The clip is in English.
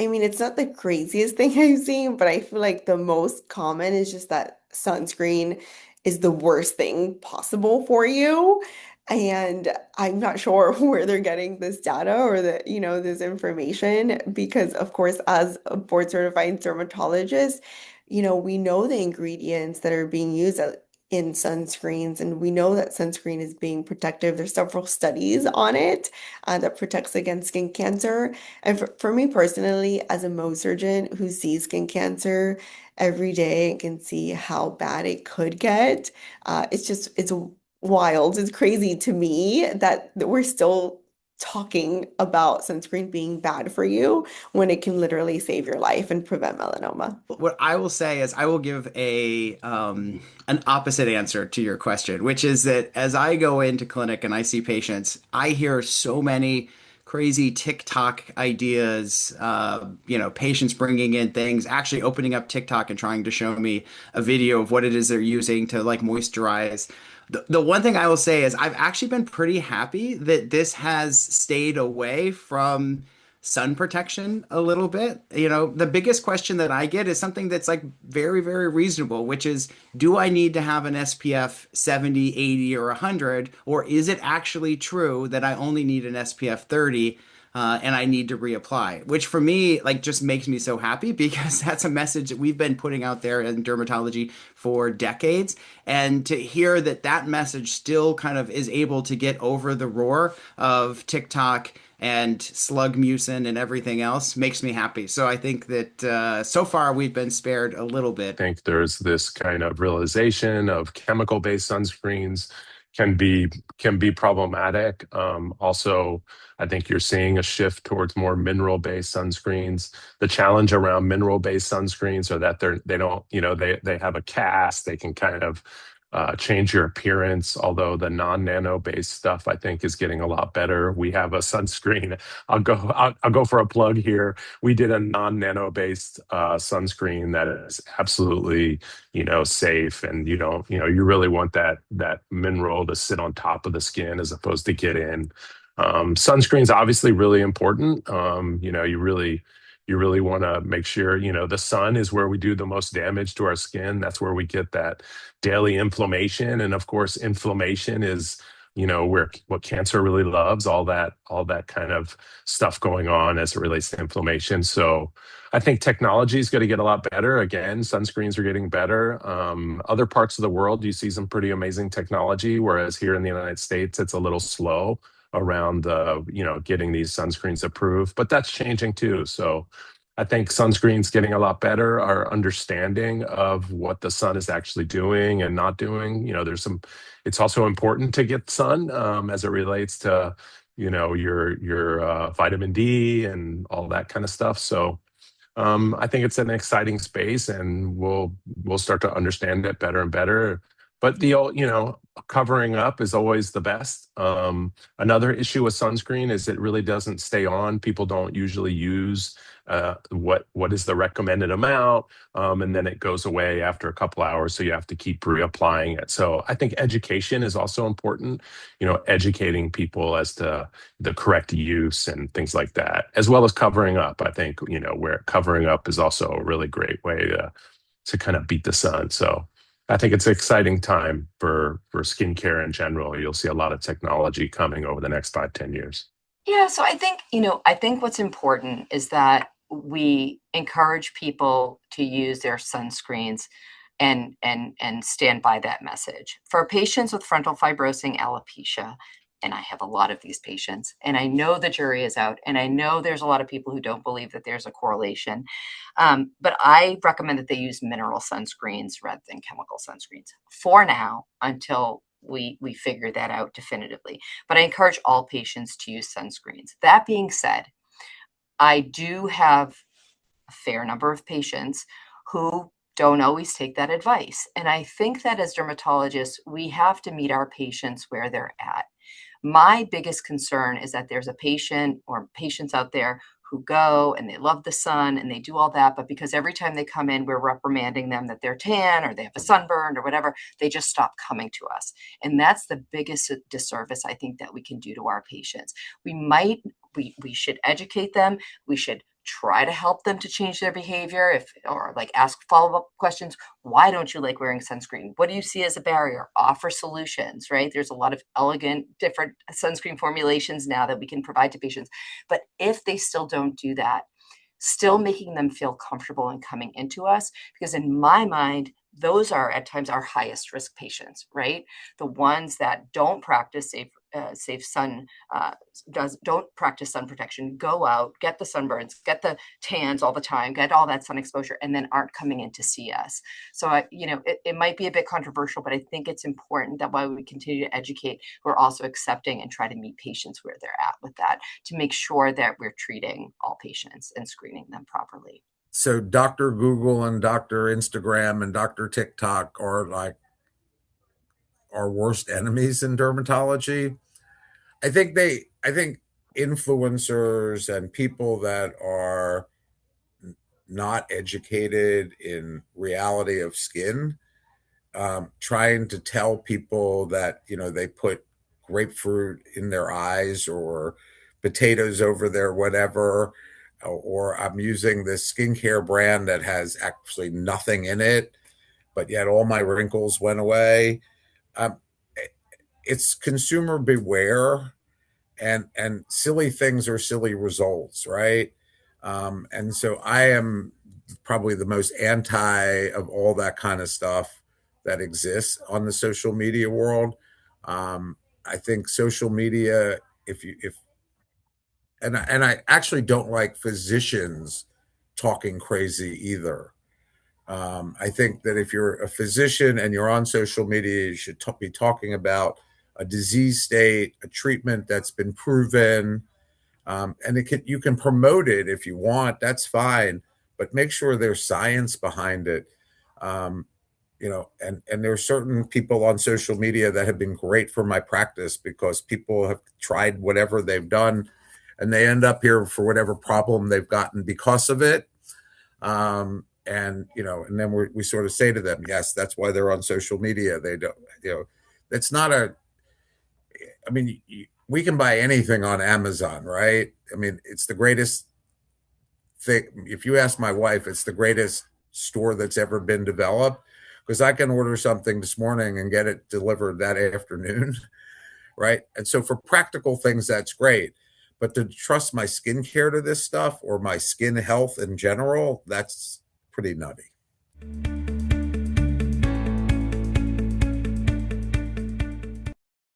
mean, it's not the craziest thing I've seen, but I feel like the most common is just that sunscreen is the worst thing possible for you. And I'm not sure where they're getting this data or this information because, of course, as a board certified dermatologist, we know the ingredients that are being used in sunscreens, and we know that sunscreen is being protective. There's several studies on it that protects against skin cancer. And for me personally, as a Mohs surgeon who sees skin cancer every day and can see how bad it could get, it's wild. It's crazy to me that we're still talking about sunscreen being bad for you when it can literally save your life and prevent melanoma. What I will say is I will give a an opposite answer to your question, which is that as I go into clinic and I see patients, I hear so many crazy TikTok ideas, patients bringing in things, actually opening up TikTok and trying to show me a video of what it is they're using to like moisturize. The one thing I will say is I've actually been pretty happy that this has stayed away from sun protection a little bit. The biggest question that I get is something that's like very, very reasonable, which is, do I need to have an SPF 70, 80, or 100? Or is it actually true that I only need an SPF 30? And I need to reapply, which for me, like, just makes me so happy because that's a message that we've been putting out there in dermatology for decades. And to hear that that message still kind of is able to get over the roar of TikTok and slug mucin and everything else makes me happy. So I think that so far we've been spared a little bit. I think there's this kind of realization of chemical-based sunscreens can be can be problematic. Also, I think you're seeing a shift towards more mineral-based sunscreens. The challenge around mineral-based sunscreens are that they don't, they have a cast, they can kind of change your appearance. Although the non-nano based stuff, I think, is getting a lot better. We have a sunscreen. I'll go for a plug here. We did a non-nano based sunscreen that is absolutely, safe, and you don't, you really want that mineral to sit on top of the skin as opposed to get in. Sunscreen's obviously really important. You really want to make sure, the sun is where we do the most damage to our skin. That's where we get that daily inflammation. And of course, inflammation is, where what cancer really loves, all that kind of stuff going on as it relates to inflammation. So I think technology is going to get a lot better. Again, sunscreens are getting better. Other parts of the world, you see some pretty amazing technology, whereas here in the United States, it's a little slow around getting these sunscreens approved, but that's changing too. So I think sunscreen's getting a lot better. Our understanding of what the sun is actually doing and not doing. It's also important to get sun as it relates to your vitamin D and all that kind of stuff. So I think it's an exciting space, and we'll start to understand it better and better. But the old, covering up is always the best. Another issue with sunscreen is it really doesn't stay on. People don't usually use what is the recommended amount, and then it goes away after a couple hours, so you have to keep reapplying it. So I think education is also important. Educating people as to the correct use and things like that, as well as covering up. I think where covering up is also a really great way to kind of beat the sun. So I think it's an exciting time for skincare in general. You'll see a lot of technology coming over the next 5, 10 years. Yeah, so I think what's important is that we encourage people to use their sunscreens and stand by that message. For patients with frontal fibrosing alopecia, and I have a lot of these patients, and I know the jury is out, and I know there's a lot of people who don't believe that there's a correlation. But I recommend that they use mineral sunscreens rather than chemical sunscreens for now until we figure that out definitively. But I encourage all patients to use sunscreens. That being said, I do have a fair number of patients who don't always take that advice. And I think that as dermatologists, we have to meet our patients where they're at. My biggest concern is that there's a patient or patients out there who go and they love the sun and they do all that, but because every time they come in, we're reprimanding them that they're tan or they have a sunburn or whatever, they just stop coming to us. And that's the biggest disservice I think that we can do to our patients. We should educate them. We should try to help them to change their behavior, or like ask follow-up questions. Why don't you like wearing sunscreen? What do you see as a barrier? Offer solutions, right? There's a lot of elegant different sunscreen formulations now that we can provide to patients. But if they still don't do that, still making them feel comfortable in coming into us, because in my mind, those are at times our highest risk patients, right? The ones that don't practice safe sun, don't practice sun protection, go out, get the sunburns, get the tans all the time, get all that sun exposure, and then aren't coming in to see us. So it might be a bit controversial, but I think it's important that while we continue to educate, we're also accepting and try to meet patients where they're at with that, to make sure that we're treating all patients and screening them properly. So Dr. Google and Dr. Instagram and Dr. TikTok are like our worst enemies in dermatology. I think influencers and people that are not educated in reality of skin, trying to tell people that, they put grapefruit in their eyes or potatoes over their whatever, or I'm using this skincare brand that has actually nothing in it, but yet all my wrinkles went away. Um, it's consumer beware, and silly things are silly results, right? And so I am probably the most anti of all that kind of stuff that exists on the social media world. I think social media, if and I actually don't like physicians talking crazy either. I think that if you're a physician and you're on social media, you should be talking about a disease state, a treatment that's been proven, and you can promote it if you want. That's fine, but make sure there's science behind it. Um, and there are certain people on social media that have been great for my practice because people have tried whatever they've done, and they end up here for whatever problem they've gotten because of it. And then we sort of say to them, yes, that's why they're on social media. They don't, it's not I mean, we can buy anything on Amazon, right? I mean, it's the greatest thing. If you ask my wife, it's the greatest store that's ever been developed, because I can order something this morning and get it delivered that afternoon, right? And so for practical things, that's great. But to trust my skincare to this stuff or my skin health in general, that's pretty nutty.